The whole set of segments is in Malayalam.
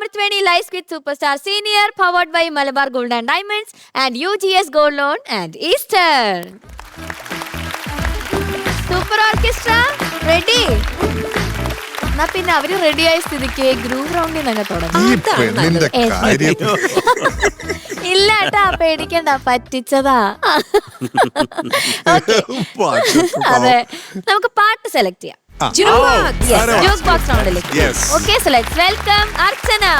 North Veni Live with Superstar Senior, powered by Malabar Gold and Diamonds and UGS Gold Loan and Easter. Super Orchestra, ready? എന്നാ പിന്നെ അവര് റെഡിയായ സ്ഥിതിക്ക് ഗ്രൂപ്പ് റൗണ്ടിൽ തന്നെ തുടങ്ങി. ഇല്ല ഏട്ടാ, പേടിക്കണ്ട, പറ്റിച്ചതാ. അതെ, നമുക്ക് പാട്ട് സെലക്ട് ചെയ്യാം. Juice box റൗണ്ടിലേക്ക്. Okay, so let's welcome Archana.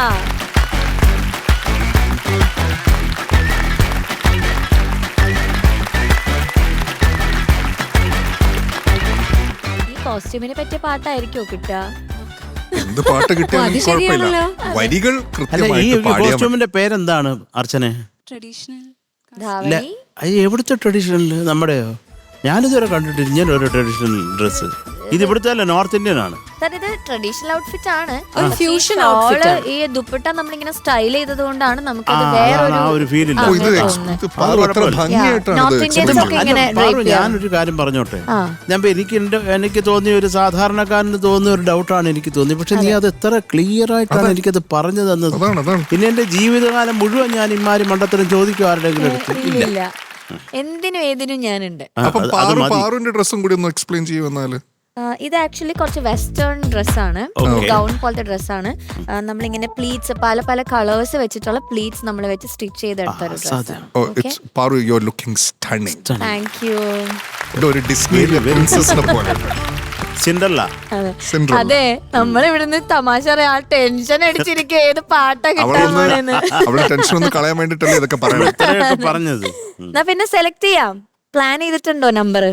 ഈ കോസ്റ്റ്യൂമിനെ പറ്റിയ പാട്ടായിരിക്കോ കിട്ടുക? എന്ത് പാട്ട് കിട്ടിയാലും കുഴപ്പമില്ല, വരികൾ കൃത്യമായിട്ട് പാടിയാൽ. കോസ്റ്റ്യൂമിന്റെ പേരെന്താണ് അർച്ചനെ? ട്രഡീഷണൽ. എവിടുത്തെ ട്രഡീഷണൽ? നമ്മുടെയോ? ഞാനിതുവരെ കണ്ടിട്ടില്ല ഇങ്ങനെ ഒരു ട്രഡീഷണൽ ഡ്രസ്. ഇത് ഇവിടുത്തെ അല്ല, നോർത്ത് ഇന്ത്യൻ ആണ്. ഇത് ട്രഡീഷണൽ ഔട്ട്ഫിറ്റ് ആണ്. Fusion outfit. ഈ ദുപ്പട്ട നമ്മളിങ്ങനെ സ്റ്റൈൽ ചെയ്തത് കൊണ്ടാണ് നമുക്കത് വേറൊരു ഫീൽ ഇല്ല. ഞാനൊരു കാര്യം പറഞ്ഞോട്ടെ. എനിക്ക് തോന്നിയ ഒരു സാധാരണക്കാരന് തോന്നിയ ഒരു ഡൗട്ടാണ് എനിക്ക് തോന്നിയത്. പക്ഷെ നീ അത് എത്ര ക്ലിയർ ആയിട്ടാണ് എനിക്കത് പറഞ്ഞു തന്നത്. പിന്നെ എന്റെ ജീവിതകാലം മുഴുവൻ ഞാൻ ഇമാരി മണ്ടത്തരം ചോദിക്കും ആരുടെങ്കിലും അടുത്ത്. ഇല്ല, എന്തിനും ഏതിനും ഞാനുണ്ട്. പാറുവിന്റെ ഡ്രസ്സും കൂടി ഒന്ന് എക്സ്പ്ലെയിൻ ചെയ്യുമെന്നാല്. ഇത് ആക്ച്വലി കുറച്ച് വെസ്റ്റേൺ ഡ്രസ്സാണ്, ഗൗൺ പോലത്തെ ഡ്രസ്സാണ്. നമ്മളിങ്ങനെ പ്ലീറ്റ്സ് പല പല കളേഴ്സ് വെച്ചിട്ടുള്ള പ്ലീറ്റ്സ് നമ്മൾ വെച്ച് സ്റ്റിച്ച് ചെയ്തെടുത്ത ഒരു ഡ്രസ്സാണ്. Thank you. അതെ, നമ്മൾ ഇവിടുന്ന് തമാശ പറയാ, ടെൻഷൻ അടിച്ചിരിക്കും ഏത് പാട്ടാ കിട്ടാൻ പോണെന്ന്. എന്നാ പിന്നെ സെലക്ട് ചെയ്യാം. പ്ലാൻ ചെയ്തിട്ടുണ്ടോ നമ്പർ?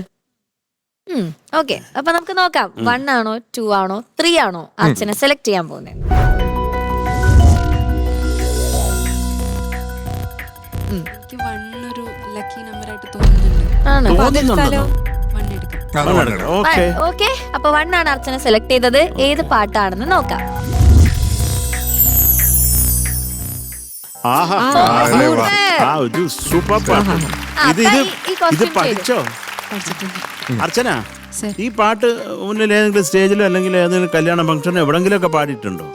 ഓക്കെ, അപ്പൊ നമുക്ക് നോക്കാം. 1 ആണോ 2 ആണോ 3 ആണോ അർച്ചന സെലക്ട് ചെയ്യാൻ പോകുന്നത്? ഓക്കെ, അപ്പൊ 1 ആണ് അർച്ചന സെലക്ട് ചെയ്തത്. ഏത് പാട്ടാണെന്ന് നോക്കാം. അർച്ചന, ഈ പാട്ട് മുന്നിൽ ഏതെങ്കിലും സ്റ്റേജിലോ അല്ലെങ്കിൽ ഏതെങ്കിലും കല്യാണ ഫംഗ്ഷനോ എവിടെങ്കിലും ഒക്കെ പാടിയിട്ടുണ്ടോ?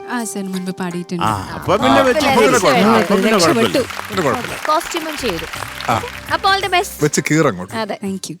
മുൻപ് പാടിയിട്ടുണ്ട്. അപ്പൊ പിന്നെ കോസ്റ്റ്യൂമും ചെയ്തു. അപ്പോൾ ഓൾ ദി ബെസ്റ്റ്. അതെ, താങ്ക് യു.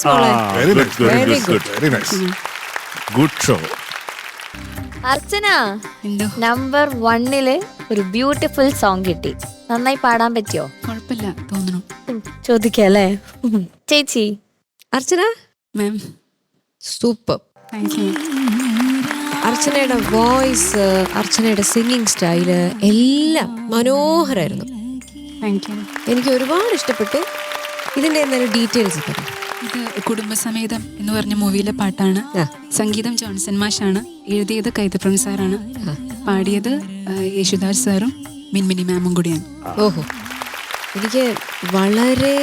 നൈസ് മോളെ. Very nice Very good. Very nice. Good show. Archana എന്തോ നമ്പർ 1 ഒരു ബ്യൂട്ടിഫുൾ സോങ് കിട്ടി. നന്നായി പാടാൻ പറ്റിയോ? കുഴപ്പമില്ല തോന്നണു. ചോദിക്കല്ലേ ചേച്ചി. Archana ma'am super. Thank you. അർച്ചനയുടെ വോയിസ്, അർച്ചനയുടെ സിംഗിങ് സ്റ്റൈല് എല്ലാം മനോഹരമായിരുന്നു. Thank you. എനിക്ക് ഒരുപാട് ഇഷ്ടപ്പെട്ടു. ഇതിന്റെ എന്തെങ്കിലും ഡീറ്റെയിൽസ് പറയും. ഇത് കുടുംബസമേതം എന്ന് പറഞ്ഞ മൂവിയിലെ പാട്ടാണ്. സംഗീതം ജോൺസൺ മാഷാണ്, എഴുതിയത് കൈതപ്രം സാറാണ്, പാടിയത് യേശുദാസ് സാറും മിൻമിനി മാമും കൂടിയാണ്. ഓഹോ, എനിക്ക് വളരെ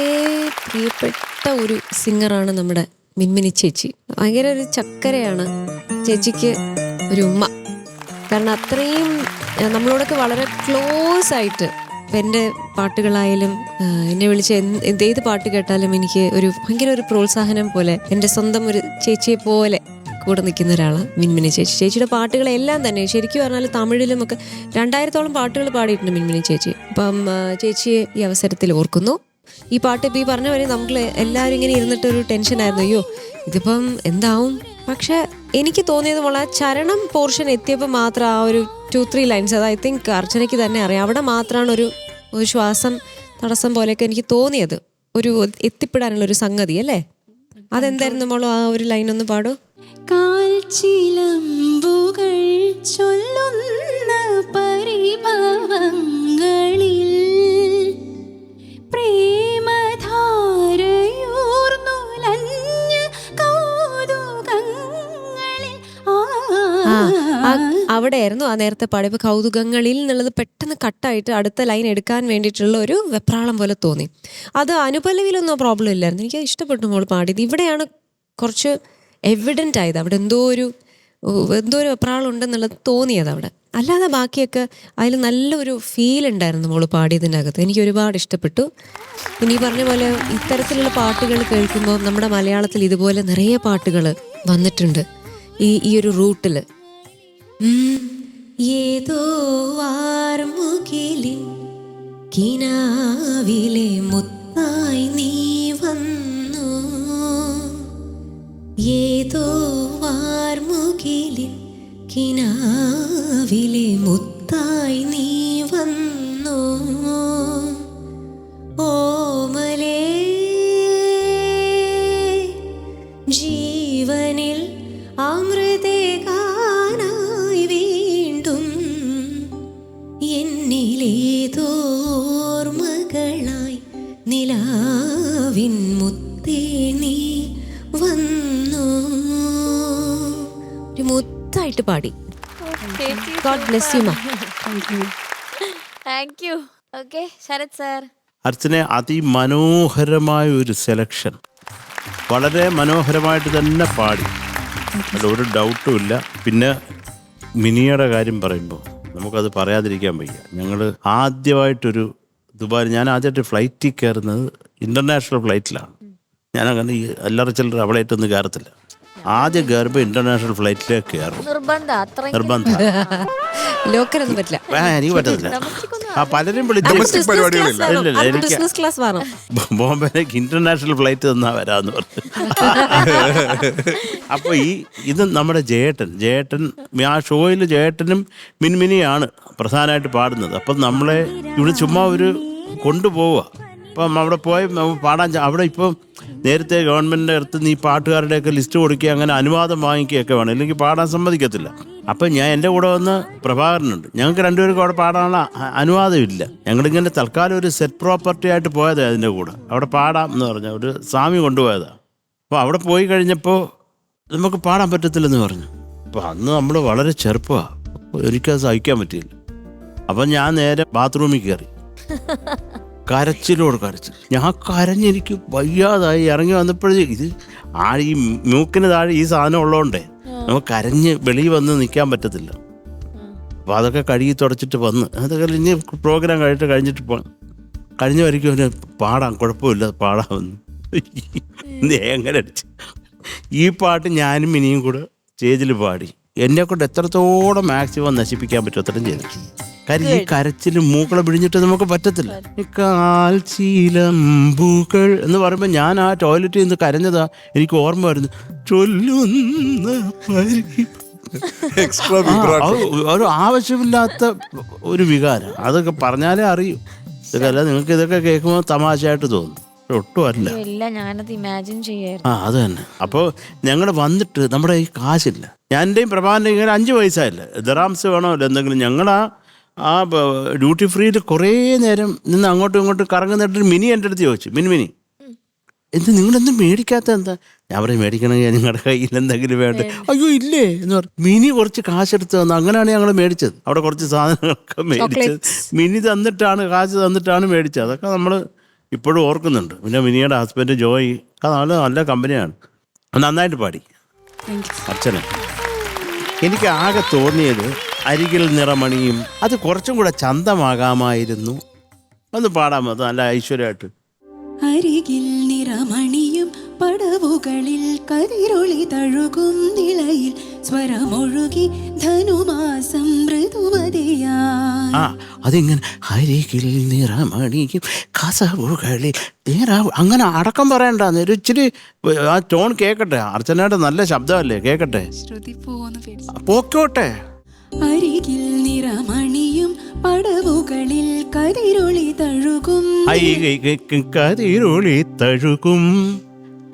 പ്രിയപ്പെട്ട ഒരു സിംഗറാണ് നമ്മുടെ മിൻമിനി ചേച്ചി. ഭയങ്കര ഒരു ചക്കരയാണ് ചേച്ചിക്ക് ഒരു ഉമ്മ. കാരണം അത്രയും നമ്മളോടൊക്കെ വളരെ ക്ലോസ് ആയിട്ട് ഇപ്പം എൻ്റെ പാട്ടുകളായാലും എന്നെ വിളിച്ച് ഏത് പാട്ട് കേട്ടാലും എനിക്ക് ഒരു ഭയങ്കര ഒരു പ്രോത്സാഹനം പോലെ എൻ്റെ സ്വന്തം ഒരു ചേച്ചിയെ പോലെ കൂടെ നിൽക്കുന്ന ഒരാളാണ് മിൻമിനി ചേച്ചി. ചേച്ചിയുടെ പാട്ടുകളെല്ലാം തന്നെ ശരിക്കും പറഞ്ഞാൽ തമിഴിലും ഒക്കെ 2000-ഓളം പാട്ടുകൾ പാടിയിട്ടുണ്ട് മിൻമിനി ചേച്ചി. അപ്പം ചേച്ചിയെ ഈ അവസരത്തിൽ ഓർക്കുന്നു. ഈ പാട്ട് ഇപ്പം ഈ പറഞ്ഞ പോലെ നമുക്ക് എല്ലാവരും ഇങ്ങനെ ഇരുന്നിട്ടൊരു ടെൻഷനായിരുന്നു, അയ്യോ ഇതിപ്പം എന്താവും. പക്ഷെ എനിക്ക് തോന്നിയത് വളരെ ചരണം പോർഷൻ എത്തിയപ്പോൾ മാത്രം ആ ഒരു 2-3 ലൈൻസ്, അത് ഐ തിങ്ക് അർച്ചനയ്ക്ക് തന്നെ അറിയാം, അവിടെ മാത്രമാണ് ഒരു ശ്വാസം തടസ്സം പോലെയൊക്കെ എനിക്ക് തോന്നിയത്, ഒരു എത്തിപ്പെടാനുള്ളൊരു സംഗതി അല്ലേ. അതെന്തായിരുന്നു മോളോ ആ ഒരു ലൈൻ ഒന്ന് പാടൂ. കാൽച്ചിലമ്പുകൾ ചൊല്ലുന്ന പരിഭവങ്ങളിൽ പ്രേമധാരയൂർന്നുലഞ്ഞ കൗതുകങ്ങളിൽ. അവിടെയായിരുന്നു ആ നേരത്തെ പാടിയപ്പോൾ കൗതുകങ്ങളിൽ എന്നുള്ളത് പെട്ടെന്ന് കട്ടായിട്ട് അടുത്ത ലൈൻ എടുക്കാൻ വേണ്ടിയിട്ടുള്ള ഒരു വെപ്രാളം പോലെ തോന്നി. അത് അനുപല്ലവിയിലൊന്നും പ്രോബ്ലം ഇല്ലായിരുന്നു, എനിക്ക് ഇഷ്ടപ്പെട്ടു മോൾ പാടിയത്. ഇവിടെയാണ് കുറച്ച് എവിഡൻ്റ് ആയത്, അവിടെ എന്തോ ഒരു വെപ്രാളം ഉണ്ടെന്നുള്ളത് തോന്നിയത് അവിടെ. അല്ലാതെ ബാക്കിയൊക്കെ അതിൽ നല്ലൊരു ഫീൽ ഉണ്ടായിരുന്നു മോള് പാടിയതിൻ്റെ അകത്ത്. എനിക്ക് ഒരുപാട് ഇഷ്ടപ്പെട്ടു. പിന്നെ ഈ പറഞ്ഞ പോലെ ഇത്തരത്തിലുള്ള പാട്ടുകൾ കേൾക്കുമ്പോൾ നമ്മുടെ മലയാളത്തിൽ ഇതുപോലെ നിറയെ പാട്ടുകൾ വന്നിട്ടുണ്ട് ഈ ഒരു റൂട്ടിൽ. ഏതോ വാർമുകിലിൻ കിനാവിലെ മുത്തായി നീ വന്നു, ഏതോ വാർമുകിലിൻ കിനാവിലെ മുത്തായി നീ വന്നു, ഓമലേ ജീവനിൽ അമൃതേകാനായി വീണ്ടും എന്നിലേതോർമകളായി നിലാവിൻ മുത്തേ നീ വന്നു. ഒരു മുത്തായിട്ട് പാടി. God bless you ma. Thank you. Okay Sharath sir. അർച്ചനെ അതിമനോഹരമായ ഒരു സെലക്ഷൻ, വളരെ മനോഹരമായിട്ട് തന്നെ പാടി, അതിലൊരു ഡൗട്ടും ഇല്ല. പിന്നെ മിനിയുടെ കാര്യം പറയുമ്പോൾ നമുക്കത് പറയാതിരിക്കാൻ വയ്യ. ഞങ്ങൾ ആദ്യമായിട്ടൊരു ദുബായ്, ഞാൻ ആദ്യമായിട്ട് ഫ്ലൈറ്റിൽ കയറുന്നത് ഇൻ്റർനാഷണൽ ഫ്ലൈറ്റിലാണ്. ഞാനങ്ങനെ ഈ അല്ലറ ചില്ലറ അവളായിട്ടൊന്നും കയറത്തില്ല. ആദ്യം കയറുമ്പോൾ ഇന്റർനാഷണൽ ഫ്ലൈറ്റിലേക്ക് കയറും, നിർബന്ധം. ലോക്കലൊന്നും പറ്റില്ല, എനിക്ക് പറ്റത്തില്ല. ആ പലരും Domestic പരിപാടികളില്ല. ഇല്ലില്ല, എനിക്ക് ബിസിനസ് ക്ലാസ് വേണം. ബോംബെയിലേക്ക് ഇന്റർനാഷണൽ ഫ്ലൈറ്റ് തന്നാ വരാന്ന് പറഞ്ഞു. അപ്പൊ ഇത് നമ്മുടെ ജയേട്ടൻ ആ ഷോയിൽ ജയേട്ടനും മിൻമിനിയാണ് പ്രധാനമായിട്ട് പാടുന്നത്. അപ്പം നമ്മളെ ഇവിടെ ചുമ്മാ ഒരു കൊണ്ടുപോവുക. അപ്പം അവിടെ പോയി പാടാൻ അവിടെ ഇപ്പം നേരത്തെ ഗവൺമെൻറ്റിൻ്റെ അടുത്ത് നീ പാട്ടുകാരുടെയൊക്കെ ലിസ്റ്റ് കൊടുക്കുക, അങ്ങനെ അനുവാദം വാങ്ങിക്കുകയൊക്കെ വേണം, ഇല്ലെങ്കിൽ പാടാൻ സമ്മതിക്കത്തില്ല. അപ്പം ഞാൻ എൻ്റെ കൂടെ വന്ന് പ്രഭാകരനുണ്ട്, ഞങ്ങൾക്ക് രണ്ടുപേർക്കും അവിടെ പാടാനുള്ള അനുവാദമില്ല. ഞങ്ങളിങ്ങനെ തൽക്കാലം ഒരു സെറ്റ് പ്രോപ്പർട്ടി ആയിട്ട് പോയതാണ് അതിൻ്റെ കൂടെ. അവിടെ പാടാം എന്ന് പറഞ്ഞാൽ ഒരു സ്വാമി കൊണ്ടുപോയതാണ്. അപ്പോൾ അവിടെ പോയി കഴിഞ്ഞപ്പോൾ നമുക്ക് പാടാൻ പറ്റത്തില്ലെന്ന് പറഞ്ഞു. അപ്പോൾ അന്ന് നമ്മൾ വളരെ ചെറുപ്പമാണ്, ഒരിക്കലും സഹിക്കാൻ പറ്റിയില്ല. അപ്പം ഞാൻ നേരെ ബാത്റൂമിൽ കയറി, കരച്ചിലോട് കരച്ചിൽ. ഞാൻ കരഞ്ഞെനിക്ക് വയ്യാതായി ഇറങ്ങി വന്നപ്പോഴേ ഈ മൂക്കിന് താഴെ ഈ സാധനം ഉള്ളതുകൊണ്ടേ നമുക്ക് കരഞ്ഞ് വെളിയിൽ വന്ന് നിൽക്കാൻ പറ്റത്തില്ല. അപ്പോൾ അതൊക്കെ കഴുകി തുടച്ചിട്ട് വന്ന് അതൊക്കെ ഇനി പ്രോഗ്രാം കഴിഞ്ഞിട്ട് കഴിഞ്ഞ വരയ്ക്കും അവന് പാടാം, കുഴപ്പമില്ല പാടാമെന്ന് എങ്ങനെ അടിച്ച്. ഈ പാട്ട് ഞാനും ഇനിയും കൂടെ സ്റ്റേജിൽ പാടി എന്നെക്കൊണ്ട് എത്രത്തോളം മാക്സിമം നശിപ്പിക്കാൻ പറ്റും അത്രയും ചെയ്തിട്ട്. കാര്യം ഈ കരച്ചിലും മൂക്കളെ പിടിഞ്ഞിട്ട് നമുക്ക് പറ്റത്തില്ല. ഈ കാൽച്ചീലമ്പുകൾ എന്ന് പറയുമ്പോൾ ഞാൻ ആ ടോയ്ലറ്റിൽ നിന്ന് കരഞ്ഞതാ എനിക്ക് ഓർമ്മ വരുന്നു. ചൊല്ലുന്ന എക്സ്ട്രാ ഒരു ആവശ്യമില്ലാത്ത ഒരു വികാരം. അതൊക്കെ പറഞ്ഞാലേ അറിയൂ. ഇതൊക്കെ അല്ല, നിങ്ങൾക്ക് ഇതൊക്കെ കേൾക്കുമ്പോൾ തമാശയായിട്ട് തോന്നും, ഒട്ടും അല്ല. ഞാനത് ഇമാജിൻ ചെയ്യായിരുന്നു. അത് തന്നെ. അപ്പോൾ ഞങ്ങൾ വന്നിട്ട് നമ്മുടെ ഈ കാശില്ല. ഞാൻ്റെയും പ്രഭാകരൻ്റെയും ഇങ്ങനെ 5 പൈസയില്ല, ദറാംസ് വേണമല്ലോ എന്തെങ്കിലും. ഞങ്ങൾ ആ ഡ്യൂട്ടി ഫ്രീയിൽ കുറേ നേരം നിന്ന് അങ്ങോട്ടും ഇങ്ങോട്ടും കറങ്ങുന്നിട്ട് മിനി എൻ്റെ അടുത്ത് ചോദിച്ചു, മിനി എന്ത് നിങ്ങളെന്തും മേടിക്കാത്ത എന്താ? ഞാൻ പറയും മേടിക്കണമെങ്കിൽ നിങ്ങളുടെ കയ്യിൽ എന്തെങ്കിലും വേണ്ട. അയ്യോ ഇല്ലേ എന്ന് പറഞ്ഞു. മിനി കുറച്ച് കാശെടുത്ത് തന്നു. അങ്ങനെയാണ് ഞങ്ങൾ മേടിച്ചത്. അവിടെ കുറച്ച് സാധനങ്ങളൊക്കെ മേടിച്ചത് മിനി തന്നിട്ടാണ്, കാശ് തന്നിട്ടാണ് മേടിച്ചത്. അതൊക്കെ നമ്മൾ ഇപ്പോഴും ഓർക്കുന്നുണ്ട്. പിന്നെ മിനിയുടെ ഹസ്ബൻഡ് ജോയി നല്ല കമ്പനിയാണ്. നന്നായിട്ട് പാടി അർച്ചന. എനിക്ക് ആകെ തോന്നിയത് അരികിൽ നിറമണിയും അത് കുറച്ചും കൂടെ ചന്തമാകാമായിരുന്നു. ഒന്ന് പാടാമോ? അത് നല്ല ഐശ്വര്യമായിട്ട്. അരികിൽ നിറമണിയും പടവുകളിൽ കതിരൊളി തഴുകും നിളയിൽ സ്വരമൊഴുകി ധനുമാസം മൃദുവതയാ. അതിങ്ങനെ അരികിൽ നിറമണിയും കസവുകളിൽ അങ്ങനെ അടക്കം പറയണ്ടെന്ന് ഒരു ഇച്ചിരി ആ ടോൺ കേക്കട്ടെ. അർച്ചനയുടെ നല്ല ശബ്ദമല്ലേ, കേക്കട്ടെ. ശ്രുതി പോവെന്ന് പോക്കോട്ടെ. അരികിൽ നിറമണിയും പടവുകളിൽ കതിരൊളി തഴുകും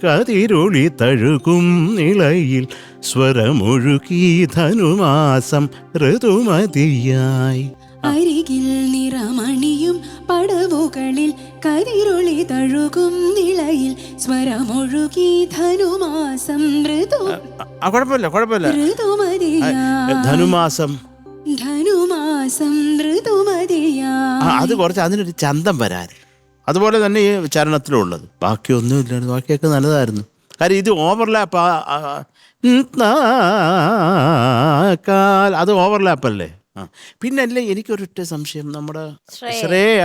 കതിരൊളി തഴുകും നിളയിൽ സ്വരമൊഴുകി ധനുമാസം ഋതുമതിയായി. അരികിൽ നിറമണിയും പടവുകളിൽ കതിരൊളി തഴുകും നിളയിൽ സ്വരമൊഴുകി ധനുമാസം കുഴപ്പമില്ല ധനുമാസം മൃദുമതിയാ. അത് കുറച്ച് അതിനൊരു ചന്തം വരാൻ. അതുപോലെ തന്നെ ഈ ചരണത്തിലുള്ളത്. ബാക്കിയൊന്നുമില്ലായിരുന്നു, ബാക്കിയൊക്കെ നല്ലതായിരുന്നു. കാര്യം ഇത് ഓവർലാപ്പ്, അത് ഓവർലാപ്പല്ലേ. പിന്നല്ലേ എനിക്കൊരൊറ്റ സംശയം, നമ്മുടെ ശ്രേയ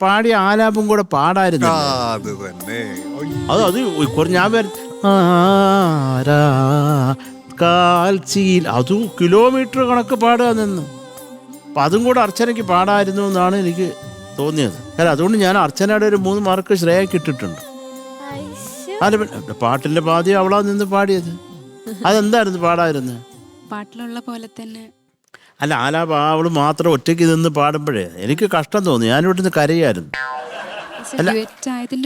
പാടിയ ആലാപം കൂടെ പാടായിരുന്നു. അത് ഞാൻ കാൽച്ചീൽ അത് കിലോമീറ്റർ കണക്ക് പാടുക നിന്ന്. അപ്പം അതും കൂടെ അർച്ചനയ്ക്ക് പാടായിരുന്നു എന്നാണ് എനിക്ക് തോന്നിയത്. കാരണം അതുകൊണ്ട് ഞാൻ അർച്ചനയുടെ ഒരു 3 മാർക്ക് ശ്രേയക്ക് ഇട്ടിട്ടുണ്ട്. അല്ല പാട്ടിന്റെ പാതി അവളാ നിന്ന് പാടിയത്. അതെന്തായിരുന്നു പാടായിരുന്നത്? പാട്ടിലുള്ള പോലെ തന്നെ. അല്ല ആലാപ അവള് മാത്രം ഒറ്റയ്ക്ക് നിന്ന് പാടുമ്പോഴേ എനിക്ക് കഷ്ടം തോന്നി. ഞാനിവിടെ നിന്ന് കരയായിരുന്നു.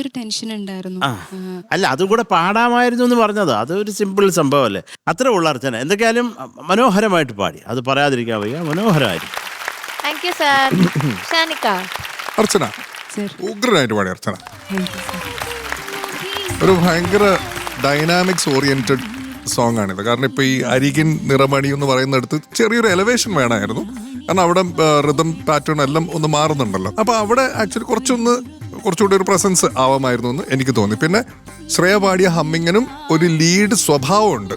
ഒരു ടെൻഷൻ ഉണ്ടായിരുന്നു. അല്ല അതും കൂടെ പാടാമായിരുന്നു എന്ന് പറഞ്ഞത് അതൊരു സിമ്പിൾ സംഭവമല്ലേ. അത്രേ ഉള്ള അർച്ചന. എന്തൊക്കെയാലും മനോഹരമായിട്ട് പാടി, അത് പറയാതിരിക്കാൻ വയ്യ. മനോഹരമായിരുന്നു. അർച്ചന ഉഗ്രനായിട്ട് പാടി അർച്ചന. ഒരു ഭയങ്കര ഡൈനാമിക്സ് ഓറിയന്റഡ് സോങ് ആണിത്. കാരണം ഇപ്പൊ ഈ അരികിൻ നിറമണി എന്ന് പറയുന്നിടത്ത് ചെറിയൊരു എലവേഷൻ വേണമായിരുന്നു. കാരണം അവിടെ റിതം പാറ്റേൺ എല്ലാം ഒന്ന് മാറുന്നുണ്ടല്ലോ. അപ്പൊ അവിടെ ആക്ച്വലി കുറച്ചുകൂടി ഒരു പ്രസൻസ് ആവാമായിരുന്നു എന്ന് എനിക്ക് തോന്നി. പിന്നെ ശ്രേയ പാടിയ ഹമ്മിങ്ങിനും ഒരു ലീഡ് സ്വഭാവമുണ്ട്.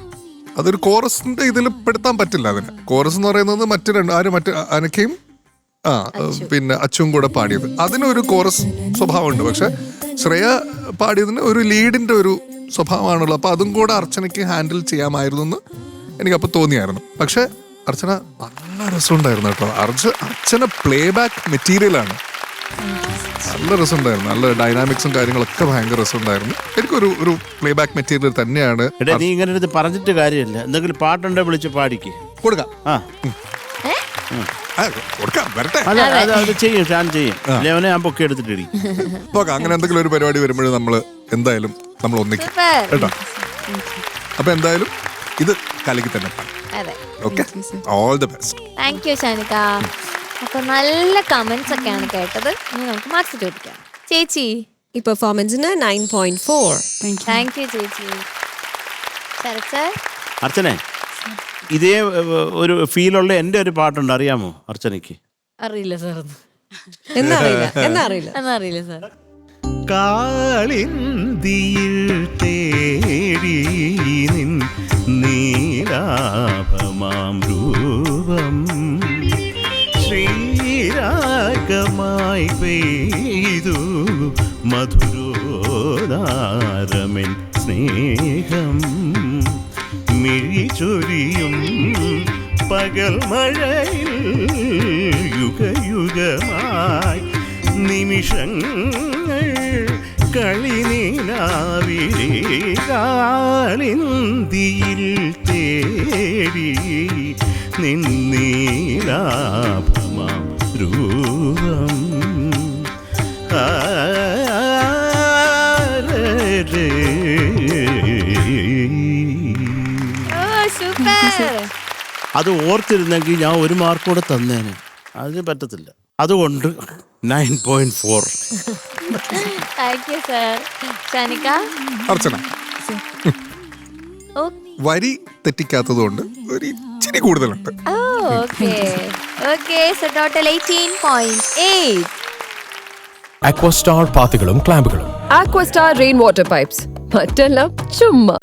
അതൊരു കോറസിന്റെ ഇതിൽ പെടുത്താൻ പറ്റില്ല. അതിന് കോറസ് എന്ന് പറയുന്നത് മറ്റു അനക്കയും പിന്നെ അച്ചും കൂടെ പാടിയത്, അതിനൊരു കോറസ് സ്വഭാവമുണ്ട്. പക്ഷെ ശ്രേയ പാടിയതിന് ഒരു ലീഡിന്റെ ഒരു സ്വഭാവമാണുള്ളത്. അപ്പൊ അതും കൂടെ അർച്ചനയ്ക്ക് ഹാൻഡിൽ ചെയ്യാമായിരുന്നു എന്ന് എനിക്കപ്പോൾ തോന്നിയായിരുന്നു. പക്ഷെ അർച്ചന നല്ല രസമുണ്ടായിരുന്നു കേട്ടോ. അർച്ചന പ്ലേ ബാക്ക് മെറ്റീരിയലാണ്. നല്ല രസമുണ്ടായിരുന്നു. നല്ല ഡൈനാമിക്സും കാര്യങ്ങളൊക്കെ ഭയങ്കര രസമുണ്ടായിരുന്നു. എനിക്കൊരു പ്ലേ ബാക്ക് മെറ്റീരിയൽ തന്നെയാണ്. നീ ഇങ്ങനെ പറഞ്ഞിട്ട് കാര്യമില്ല. എന്തെങ്കിലും പാട്ടുണ്ടോ വിളിച്ച് പാടിക്ക് കൊടുക്കാം. വരട്ടെ, ചെയ്യും ഞാൻ പൊക്കി എടുത്തിട്ട് നോക്കാം. അങ്ങനെ എന്തെങ്കിലും ഒരു പരിപാടി വരുമ്പോഴും നമ്മൾ എന്തായാലും നമ്മൾ ഒന്നിക്കും കേട്ടോ. അപ്പൊ എന്തായാലും ഇത് കലക്കി തന്നെ. Okay, all the best. Thank you Shanika. അപ്പൊ നല്ല കമന്റ്സ് ഒക്കെയാണ് കേട്ടത്. ഇനി നമുക്ക് മാർക്സ് ചോദിക്കാം. ചേച്ചി ഈ പെർഫോമൻസിന് 9.4. താങ്ക് യു ചേച്ചി. അർച്ചനെ ഇതേ ഒരു ഫീലുള്ള എൻ്റെ ഒരു പാട്ടുണ്ട്, അറിയാമോ അർച്ചനയ്ക്ക്? അറിയില്ല സാർ. എന്നറിയില്ല സാർ. കാളിന്തിയിൽ തേടി നിൻ നീലാഭമാം രൂപം ശ്രീരാഗമായി പെയ്തു മധുരോദാരമെൻ സ്നേഹം മിഴിചൊരിയും പകൽ മഴയിൽ യുഗയുഗമായി നിമിഷങ്ങൾ കളിനീലാവിലെ കാളിന്തിയിൽ തേടി നിന്നീലാഭമാം രൂപം അത് ഓർത്തിരുന്നെങ്കിൽ ഞാൻ ഒരു മാർക്ക് കൂടെ തന്നേനെ. അതിന് പറ്റത്തില്ല. അതുകൊണ്ട് 9.4. Thank you sir. Shanika, Archana വരി തെറ്റിക്കാത്തത് കൊണ്ട് ഒരു ഇച്ചിരി കൂടുതലുണ്ട്. So total 18.8. അക്വസ്റ്റാർ പാത്തികളും ക്ലാമ്പുകളും Aquastar rainwater pipes. മറ്റെല്ലാം ചുമ്മാ.